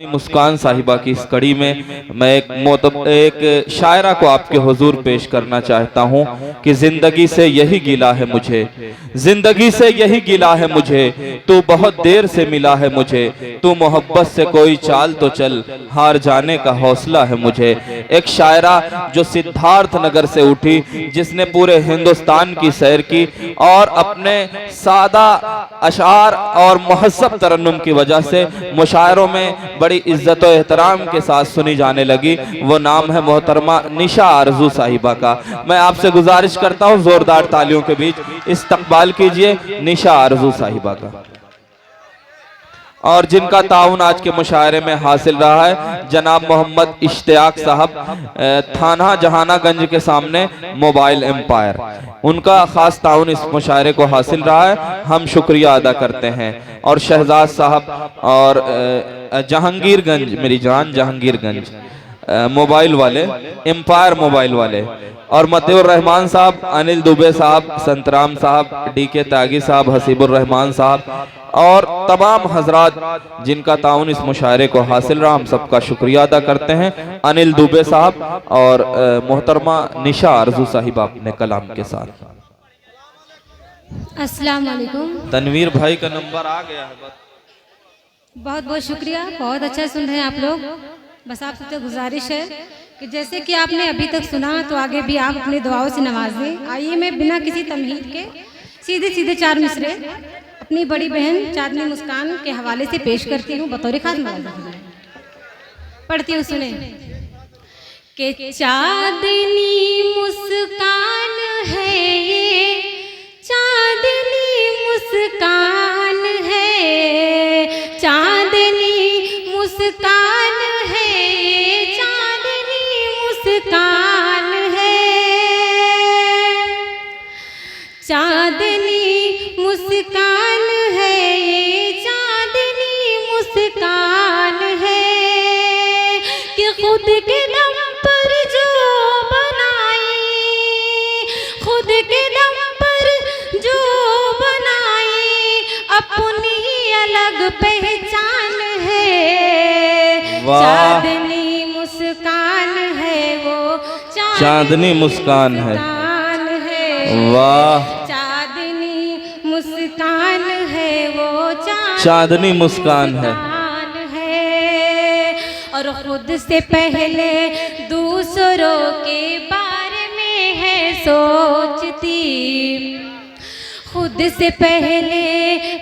मुस्कान साहिबा की इस कड़ी में मैं एक शायरा को आपके हुजूर पेश करना चाहता हूँ कि जिंदगी से यही गिला है मुझे, जिंदगी से यही गिला है मुझे, तू बहुत देर से मिला है मुझे, तू मोहब्बत से कोई चाल तो चल, हार जाने का हौसला है मुझे। एक शायरा जो सिद्धार्थ नगर से उठी, जिसने पूरे हिंदुस्तान की सैर की और अपने सादा अशार और महज़्ज़ब तरन्नुम की वजह से मुशायरों में बड़ी इज्जत और एहतराम के साथ सुनी जाने लगी। वो नाम है मोहतरमा निशा आरजू साहिबा का। मैं आपसे गुजारिश करता हूँ जोरदार तालियों के बीच इस्तकबाल कीजिए निशा आरजू साहिबा का, और जिनका ताउन आज के मुशायरे में हासिल रहा है जनाब मोहम्मद इश्तियाक साहब, थाना जहानागंज के सामने मोबाइल एम्पायर, उनका खास ताउन इस मुशायरे को हासिल रहा है। हम शुक्रिया अदा करते हैं। और शहजाद साहब और जहांगीरगंज, मेरी जान जहांगीरगंज मोबाइल वाले, एम्पायर मोबाइल वाले, और मतीउर रहमान साहब, अनिल दुबे साहब, संतराम साहब, डीके त्यागी साहब, हसीबुर रहमान साहब और तमाम हजरात जिनका ताउन इस मुशायरे को हासिल रहा, हम सबका शुक्रिया अदा करते हैं। अनिल दुबे साहब और मोहतरमा निशा आरजू साहिबा अपने कलाम के साथ। अस्सलाम वालेकुम। तनवीर भाई का नंबर आ गया है। बहुत बहुत शुक्रिया, बहुत अच्छा सुन रहे हैं आप लोग। बस आप सबसे गुजारिश है कि जैसे कि आपने अभी तक सुना तो आगे भी आप अपनी दुआओं से नवाजें। आइए मैं बिना किसी तमहीद के सीधे सीधे चार मिसरे अपनी बड़ी बहन चांदनी मुस्कान के हवाले से पेश करती हूँ बतौर खास मौजूद पढ़ती हूँ, सुने कि चांदनी मुस्कान है ये, चांदनी मुस्कान है, चांदनी मुस्कान है ये, चांदनी मुस्कान है, चांदनी मुस्कान है ये, चांदनी मुस्कान है कि खुद के दम पर जो बनाई, खुद के दम पर जो बनाई, अपनी अलग पहचान है। चांदनी मुस्कान है वो, चांदनी मुस्कान है, वाह, चांदनी मुस्कान है वो, चांदनी मुस्कान है। और खुद से पहले दूसरों के बारे में है सोचती, खुद से पहले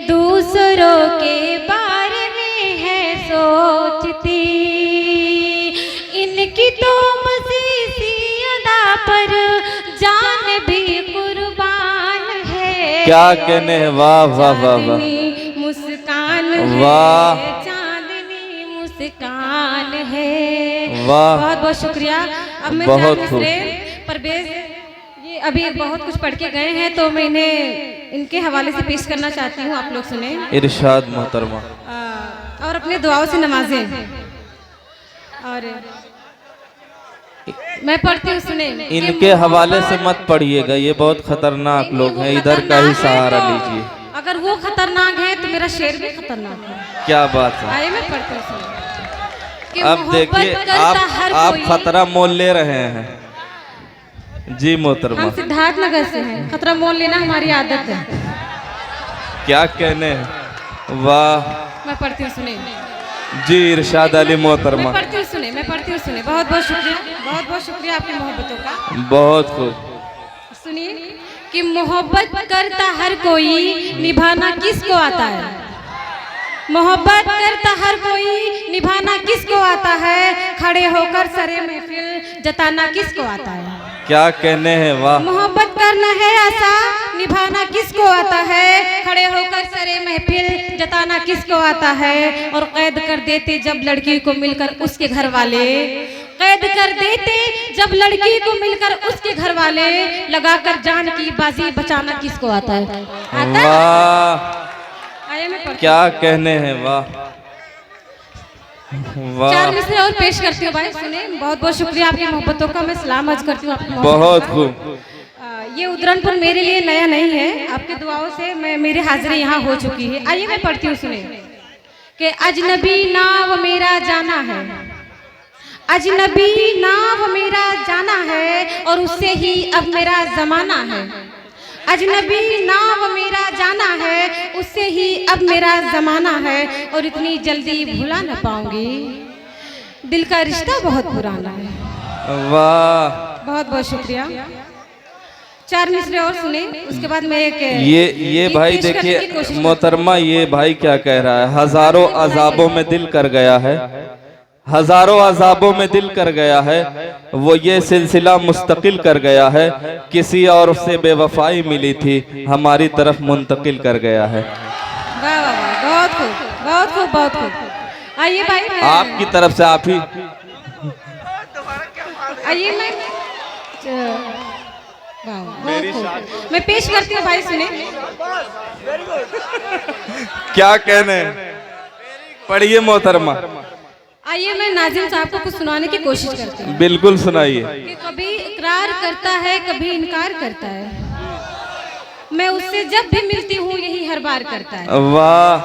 दूसरों के बारे में है सोचती, इनकी तो मसीसी अदा पर जान भी कुर्बान है। क्या कहने हैं, वाह वाह वाह वाह, मुस्कान वाह, चांदनी मुस्कान है, वाह, बहुत बहुत शुक्रिया। अब मैं बहुत परवेज ये अभी बहुत कुछ पढ़ के गए हैं तो मैं इन्हें इनके हवाले से पेश करना चाहती हूँ, आप लोग सुने। इरशाद मोहतरमा। और अपने दुआओं से नवाजें। और मैं पढ़ती हूँ, सुने। इनके हवाले से मत पढ़िएगा, ये बहुत खतरनाक लोग हैं, इधर का ही सहारा लीजिए। अगर वो खतरनाक है तो मेरा शेर भी खतरनाक है। क्या बात है। आइए मैं पढ़ती हूँ, सुने। अब देखिए आप खतरा मोल ले रहे हैं। जी मोहतरमा। हम सिद्धार्थ नगर से हैं, खतरा मोल लेना हमारी आदत है। क्या कहने हैं, वाह। मैं पढ़ती हूँ, सुने। जी इरशाद अली मोहतरमा। मैं पढ़ती हूँ, सुने, मैं पढ़ती हूँ, सुने। बहुत बहुत शुक्रिया, बहुत बहुत शुक्रिया आपकी मोहब्बतों का। बहुत खूब। सुनिए कि मोहब्बत करता हर कोई, निभाना किसको आता है। मोहब्बत करता हर कोई, निभाना किसको आता है, खड़े होकर सरे महफिल जताना किसको आता है। क्या कहने हैं, वाह। मोहब्बत करना है ऐसा, निभाना किसको आता है, खड़े होकर सरे महफिल जताना किसको आता है। और कैद कर देते जब लड़की को मिलकर उसके घर वाले, कैद कर देते जब लड़की को मिलकर उसके घर वाले, लगाकर जान की बाजी बचाना किसको आता है। वाह, मैं क्या कहने हैं, वाह वाह। चार मिसरे और पेश करती हूँ भाई, सुने। बहुत बहुत शुक्रिया आपकी मोहब्बतों का, मैं सलाम अर्ज करती हूँ आपकी। बहुत खूब। ये उदरनपुर मेरे लिए नया नहीं है, आपके दुआओं से मेरी हाजिरी यहाँ हो चुकी है। आइए मैं पढ़ती हूँ, सुने। कि अजनबी नाव मेरा जाना है, अजनबी नाव मेरा जाना है और उससे ही अब मेरा जमाना है। अजनबी नाव मेरा जाना है, उससे ही अब मेरा जमाना है और इतनी जल्दी भुला न पाऊंगी, दिल का रिश्ता बहुत पुराना है। वाह, बहुत बहुत शुक्रिया। 4 मिसरे और सुने, उसके बाद मैं एक ये गीत भाई पेश करने की देखिए कोशिश मोहतरमा, ये भाई क्या कह रहा है, हजारों अजाबों में दिल कर गया है, हजारों अजाबों में दिल कर गया है, वो ये सिलसिला मुस्तकिल कर गया है, किसी और से बेवफाई मिली थी हमारी तरफ मुंतकिल कर गया है। वाह वाह वाह, बहुत खूब, बहुत खूब, बहुत खूब। आइए भाई, आपकी तरफ से आप ही आइए, मैं पेश करती हूँ भाई, सुने। क्या कहने, पढ़िए मोहतरमा। आइए मैं नाजिम साहब को कुछ सुनाने की कोशिश करती हूँ। बिल्कुल सुनाइए। कि कभी इकरार करता है, कभी इनकार करता है, मैं उससे जब भी मिलती हूँ यही हर बार करता है। वाह,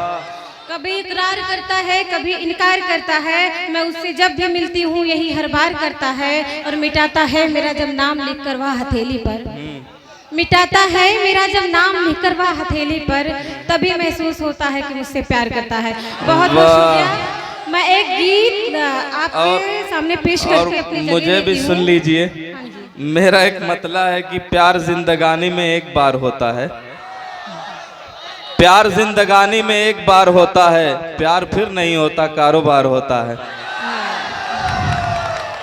कभी इकरार करता है, कभी इनकार करता है, मैं उससे जब भी मिलती हूँ यही हर बार करता है और मिटाता है मेरा जब नाम लिखकर वह हथेली पर, मिटाता है मेरा जब नाम लिखकर वह हथेली पर, तभी महसूस होता है कि मुझसे प्यार करता है। बहुत बहुत शुक्रिया। मैं एक गीत आपके सामने पेश करके अपनी जगह मुझे भी लेती सुन हूँ। लीजिए। मेरा एक मतला है कि प्यार जिंदगानी में एक बार होता है, प्यार जिंदगानी में एक बार होता है, प्यार फिर नहीं होता, कारोबार होता है।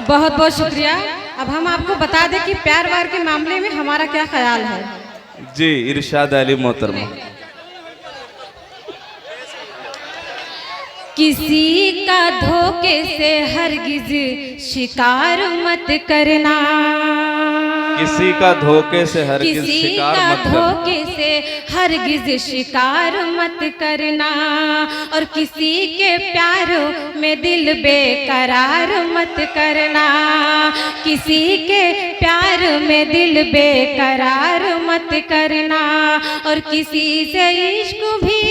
बहुत बहुत शुक्रिया। अब हम आपको बता दें कि प्यार वार के मामले में हमारा क्या ख्याल है। जी, इरशाद अली मोहतरमा। किसी का धोखे से हरगिज शिकार मत करना, किसी का धोखे से हरगिज किसी शिकार का मत करना, धोखे से हरगिज शिकार मत करना और किसी के प्यार में दिल बेकरार मत करना, किसी के प्यार में दिल बेकरार मत करना और किसी से इश्क भी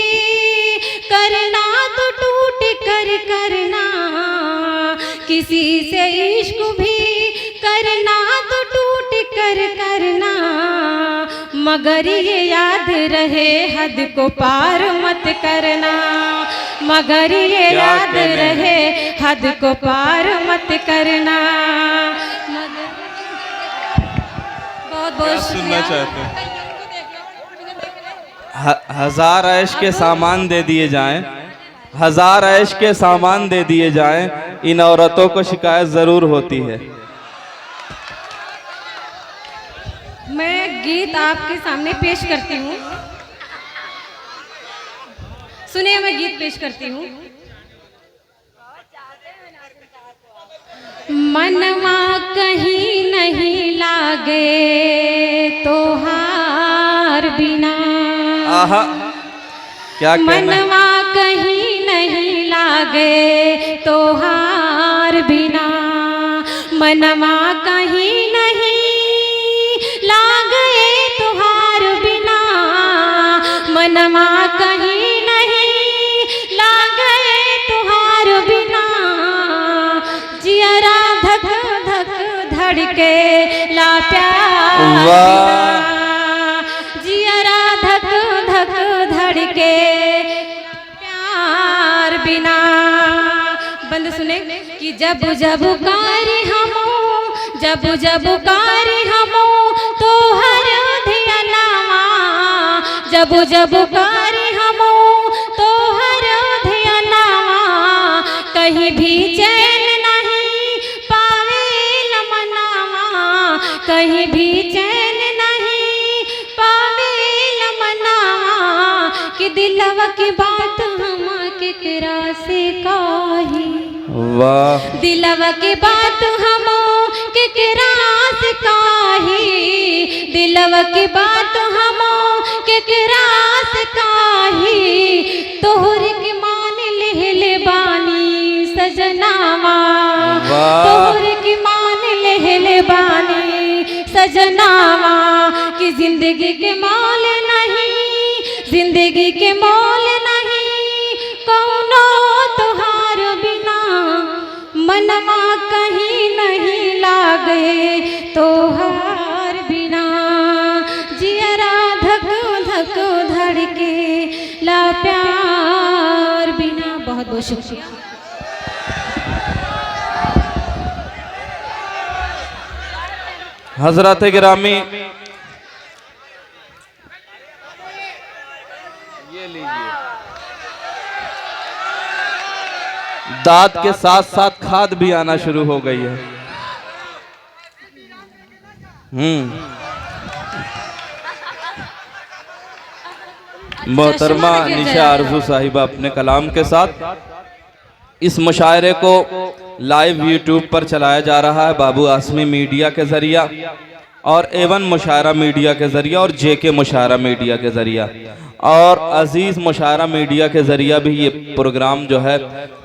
करना तो टूट कर करना, किसी से इश्क भी करना तो टूट कर करना, मगर ये याद रहे हद को पार मत करना, मगर ये याद रहे हद को पार मत करना। बहुत बहुत सुनना शुक्रिया। चाहते हैं? हजार ऐश के सामान दे दिए जाएं, हजार ऐश के सामान दे दिए जाएं, इन औरतों को शिकायत जरूर होती है। मैं गीत आपके सामने पेश करती हूँ, सुनिए मैं गीत पेश करती हूँ। मनवा कहीं नहीं लागे तोहार बिना, आहा, क्या कहना है? मनवा कहीं नहीं लागे तोहार बिना, मनवा कहीं नहीं लागे तोहार बिना, मनवा कहीं नहीं लागे तोहार बिना, जियरा धक धक धड़के ला प्यार बिना, जियरा धक धक धड़के प्यार बिना। बंद सुने कि जब जब कारी हमो, जब जब कारी हमो तो हर धियनावा, जब जब कारी हमो तो हर धियनावा, कहीं भी चैन नहीं पावे लमनावा, कहीं भी चैन नहीं पावे लमनावा, कि दिलवा की बात हम केकरा से कही, वाह, दिलवा की बात हम केकरा से कही, दिलवा की बात हम केकरा से कही, तोहर के मान ले बानी सजनावा, तोहर के मान ले बानी सजनावा, कि जिंदगी के मोल नहीं, जिंदगी के मोल नहीं कौनो मनमा कहीं नहीं लागे तोहार बिना, जियरा धक धक धड़के ला प्यार बिना। बहुत बहुत शुक्रिया। हजरत गिरामी, ये लीजिए। दांत के साथ साथ खाद भी आना शुरू हो गई है। मोहतरमा निशा आरजू साहिबा अपने कलाम के साथ इस मुशायरे को लाइव यूट्यूब पर चलाया जा रहा है बाबू आसमी मीडिया के जरिया और एवन मुशायरा मीडिया के जरिया और जेके मुशायरा मीडिया के जरिया और अजीज मुशायरा मीडिया के जरिया भी ये प्रोग्राम जो है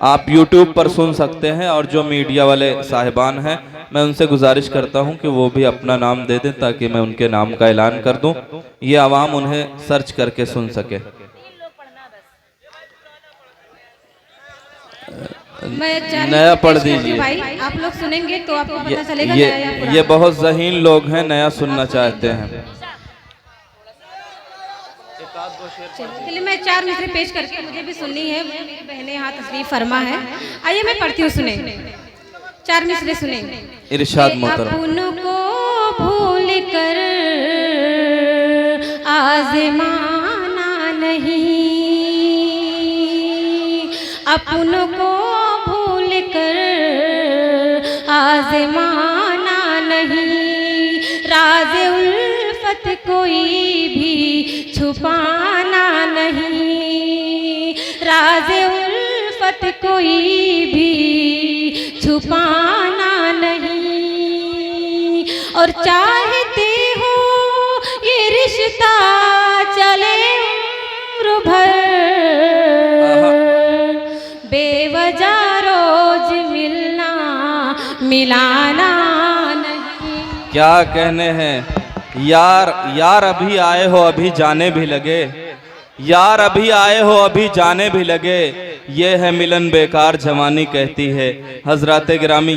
आप यूट्यूब पर सुन सकते हैं। और जो मीडिया वाले साहिबान हैं मैं उनसे गुजारिश करता हूं कि वो भी अपना नाम दे दें ताकि मैं उनके नाम का ऐलान कर दूं, ये आवाम उन्हें सर्च करके सुन सके। नया पढ़ दीजिए भाई, आप लोग सुनेंगे तो आपको पता चलेगा। ये बहुत ज़हीन लोग हैं, नया सुनना चाहते हैं। चलिए मैं 4 मिसरे पेश करके मुझे भी सुननी है, मेरी बहनें यहाँ तशरीफ फरमा है। आइए मैं पढ़ती हूँ, सुने 4 मिसरे सुने। इरशाद मोहतरम। अपनों को भूल कर आज़माना नहीं, अपनों को भूल कर आज़माना नहीं, राज़ उल्फत कोई भी छुपाना नहीं, राज़ उल्फत कोई भी छुपाना नहीं। और चाहते हो ये रिश्ता चले उम्र भर, बेवजह रोज मिलना मिलाना नहीं। क्या कहने हैं यार, यार अभी आए हो अभी जाने भी लगे, यार अभी आए हो अभी जाने भी लगे, ये है मिलन बेकार जवानी कहती है। हजरत गिरामी।